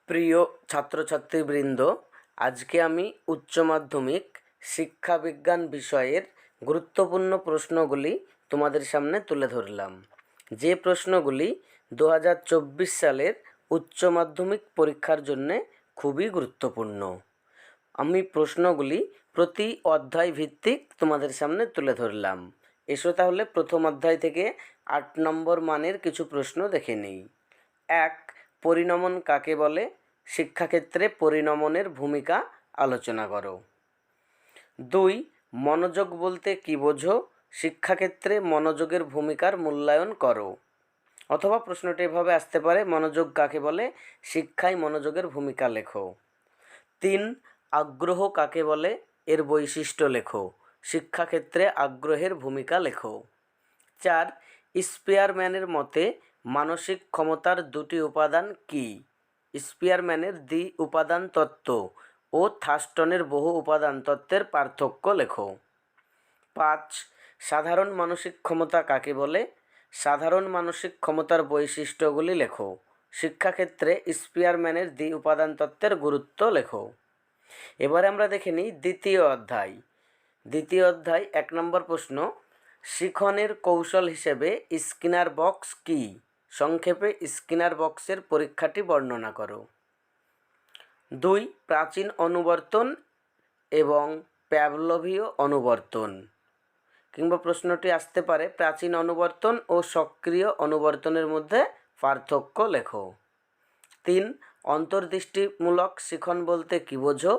প্রিয় ছাত্রছাত্রীবৃন্দ, আজকে আমি উচ্চ মাধ্যমিক শিক্ষা বিজ্ঞান বিষয়ের গুরুত্বপূর্ণ প্রশ্নগুলি তোমাদের সামনে তুলে ধরলাম। যে প্রশ্নগুলি 2024 সালের উচ্চ মাধ্যমিক পরীক্ষার জন্যে খুবই গুরুত্বপূর্ণ। আমি প্রশ্নগুলি প্রতি অধ্যায় ভিত্তিক তোমাদের সামনে তুলে ধরলাম। এসো তাহলে প্রথম অধ্যায় থেকে 8 নম্বর মানের কিছু প্রশ্ন দেখে নিই। 1. পরিণমন কাকে বলে? শিক্ষাক্ষেত্রে পরিণমনের ভূমিকা আলোচনা করো। 2. মনোযোগ বলতে কী বোঝো? শিক্ষাক্ষেত্রে মনোযোগের ভূমিকার মূল্যায়ন করো। অথবা প্রশ্নটি এভাবে আসতে পারে, মনোযোগ কাকে বলে? শিক্ষায় মনোযোগের ভূমিকা লেখো। 3. আগ্রহ কাকে বলে? এর বৈশিষ্ট্য লেখো। শিক্ষাক্ষেত্রে আগ্রহের ভূমিকা লেখো। 4. স্পিয়ারম্যানের মতে মানসিক ক্ষমতার দুটি উপাদান কী? স্পিয়ারম্যানের দ্বি উপাদান তত্ত্ব ও থার্স্টনের বহু উপাদান তত্ত্বের পার্থক্য লেখো। 5. সাধারণ মানসিক ক্ষমতা কাকে বলে? সাধারণ মানসিক ক্ষমতার বৈশিষ্ট্যগুলি লেখো। শিক্ষাক্ষেত্রে স্পিয়ারম্যানের দ্বি উপাদান তত্ত্বের গুরুত্ব লেখো। এবারে আমরা দেখে নিই দ্বিতীয় অধ্যায়। 1 নম্বর প্রশ্ন, শিখনের কৌশল হিসেবে স্কিনার বক্স কী? সংক্ষেপে স্কিনার বক্সের পরীক্ষাটি বর্ণনা করো। 2. প্রাচীন অনুবর্তন এবং প্যাভলোভীয় অনুবর্তন, কিংবা প্রশ্নটি আসতে পারে প্রাচীন অনুবর্তন ও সক্রিয় অনুবর্তনের মধ্যে পার্থক্য লেখো। 3. অন্তর্দৃষ্টিমূলক শিখন বলতে কী বোঝো?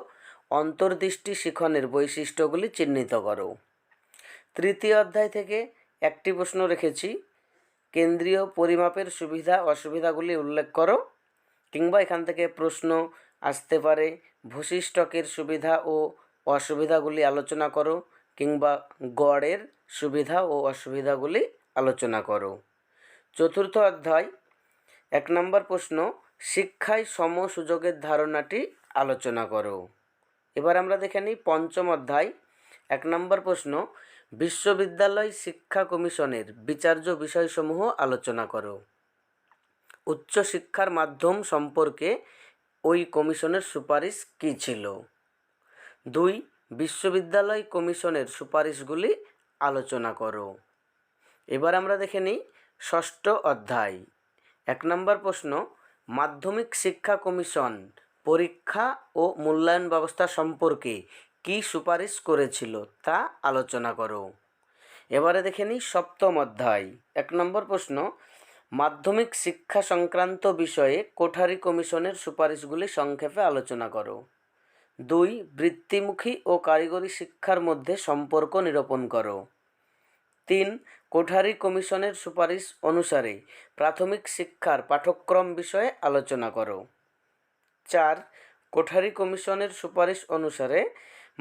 অন্তর্দৃষ্টি শিখনের বৈশিষ্ট্যগুলি চিহ্নিত করো। তৃতীয় অধ্যায় থেকে একটি প্রশ্ন রেখেছি, কেন্দ্রীয় পরিমাপের সুবিধা অসুবিধাগুলি উল্লেখ করো, কিংবা এখান থেকে প্রশ্ন আসতে পারে ভূশিষ্টকের সুবিধা ও অসুবিধাগুলি আলোচনা করো, কিংবা গড়ের সুবিধা ও অসুবিধাগুলি আলোচনা করো। চতুর্থ অধ্যায় 1 নম্বর প্রশ্ন, শিক্ষায় সম সুযোগের ধারণাটি আলোচনা করো। এবার আমরা দেখে নিই পঞ্চম অধ্যায় 1 নম্বর প্রশ্ন, বিশ্ববিদ্যালয় শিক্ষা কমিশনের বিচার্য বিষয়সমূহ আলোচনা করো। উচ্চশিক্ষার মাধ্যম সম্পর্কে ওই কমিশনের সুপারিশ কী ছিল? 2. বিশ্ববিদ্যালয় কমিশনের সুপারিশগুলি আলোচনা করো। এবার আমরা দেখে নিই ষষ্ঠ অধ্যায় 1 নম্বর প্রশ্ন, মাধ্যমিক শিক্ষা কমিশন পরীক্ষা ও মূল্যায়ন ব্যবস্থা সম্পর্কে কী সুপারিশ করেছিল তা আলোচনা করো। এবারে দেখে নিই সপ্তম অধ্যায় 1 নম্বর প্রশ্ন, মাধ্যমিক শিক্ষা সংক্রান্ত বিষয়ে কোঠারি কমিশনের সুপারিশগুলি সংক্ষেপে আলোচনা করো। 2. বৃত্তিমুখী ও কারিগরি শিক্ষার মধ্যে সম্পর্ক নিরূপণ করো। 3. কোঠারি কমিশনের সুপারিশ অনুসারে প্রাথমিক শিক্ষার পাঠ্যক্রম বিষয়ে আলোচনা করো। 4. কোঠারি কমিশনের সুপারিশ অনুসারে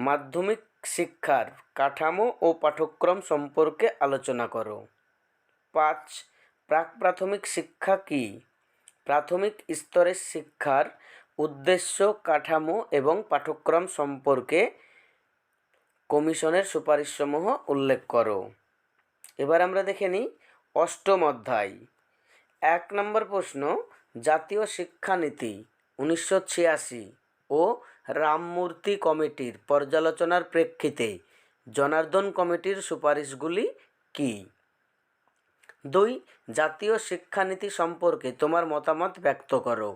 মাধ্যমিক শিক্ষার কাঠামো ও পাঠ্যক্রম সম্পর্কে আলোচনা করো। 5. প্রাক প্রাথমিক শিক্ষা কী? প্রাথমিক স্তরের শিক্ষার উদ্দেশ্য, কাঠামো এবং পাঠ্যক্রম সম্পর্কে কমিশনের সুপারিশসমূহ উল্লেখ করো। এবার আমরা দেখে নিই অষ্টম অধ্যায় 1 নম্বর প্রশ্ন, জাতীয় শিক্ষানীতি 1986 ও রামমূর্তি কমিটির পর্যালোচনার প্রেক্ষিতে জনার্দন কমিটির সুপারিশগুলি কী? 2. জাতীয় শিক্ষানীতি সম্পর্কে তোমার মতামত ব্যক্ত করো।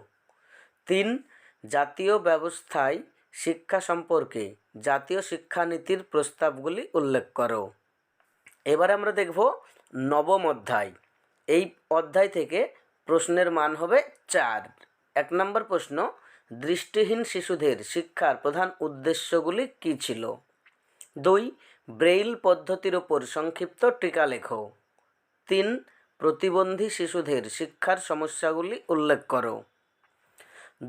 3. জাতীয় ব্যবস্থায় শিক্ষা সম্পর্কে জাতীয় শিক্ষানীতির প্রস্তাবগুলি উল্লেখ করো। এবার আমরা দেখব নবম অধ্যায়। এই অধ্যায় থেকে প্রশ্নের মান হবে 4। 1 নম্বর প্রশ্ন, দৃষ্টিহীন শিশুদের শিক্ষার প্রধান উদ্দেশ্যগুলি কী ছিল? 2. ব্রেইল পদ্ধতির ওপর সংক্ষিপ্ত টিকা লেখো। 3. প্রতিবন্ধী শিশুদের শিক্ষার সমস্যাগুলি উল্লেখ করো।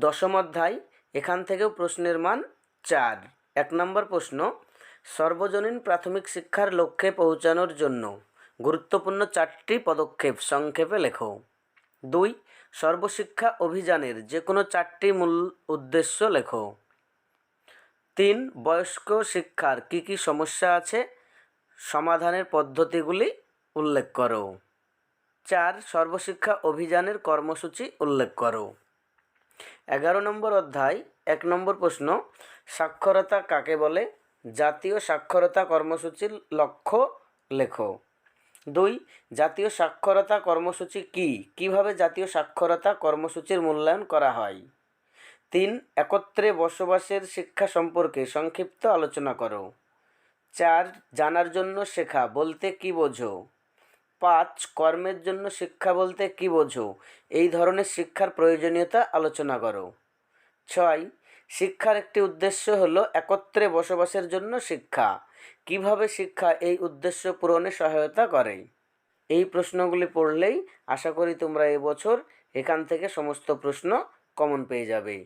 দশম অধ্যায়, এখান থেকেও প্রশ্নের মান 4। 1 নম্বর প্রশ্ন, সর্বজনীন প্রাথমিক শিক্ষার লক্ষ্যে পৌঁছানোর জন্য গুরুত্বপূর্ণ 4টি পদক্ষেপ সংক্ষেপে লেখো। 2. সর্বশিক্ষা অভিযানের যে কোনো 4টি মূল উদ্দেশ্য লেখো। 3. বয়স্ক শিক্ষার কী কী সমস্যা আছে, সমাধানের পদ্ধতিগুলি উল্লেখ করো। 4. সর্বশিক্ষা অভিযানের কর্মসূচি উল্লেখ করো। 11 নম্বর অধ্যায় 1 নম্বর প্রশ্ন, সাক্ষরতা কাকে বলে? জাতীয় সাক্ষরতা কর্মসূচির লক্ষ্য লেখো। 2, জাতীয় সাক্ষরতা কর্মসূচি কী? কীভাবে জাতীয় সাক্ষরতা কর্মসূচির মূল্যায়ন করা হয়? 3, একত্রে বসবাসের শিক্ষা সম্পর্কে সংক্ষিপ্ত আলোচনা করো। 4, জানার জন্য শেখা বলতে কী বোঝো? 5, কর্মের জন্য শিক্ষা বলতে কী বোঝো? এই ধরনের শিক্ষার প্রয়োজনীয়তা আলোচনা করো। 6, শিক্ষার একটি উদ্দেশ্য হলো একত্রে বসবাসের জন্য শিক্ষা। কিভাবে শিক্ষা এই উদ্দেশ্য পূরণে সহায়তা করে? এই প্রশ্নগুলি পড়লেই আশা করি তোমরা এবছর এখান থেকে সমস্ত প্রশ্ন কমন পেয়ে যাবে।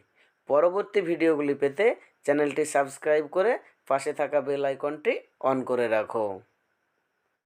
পরবর্তী ভিডিওগুলি পেতে চ্যানেলটি সাবস্ক্রাইব করে পাশে থাকা বেল আইকনটি অন করে রাখো।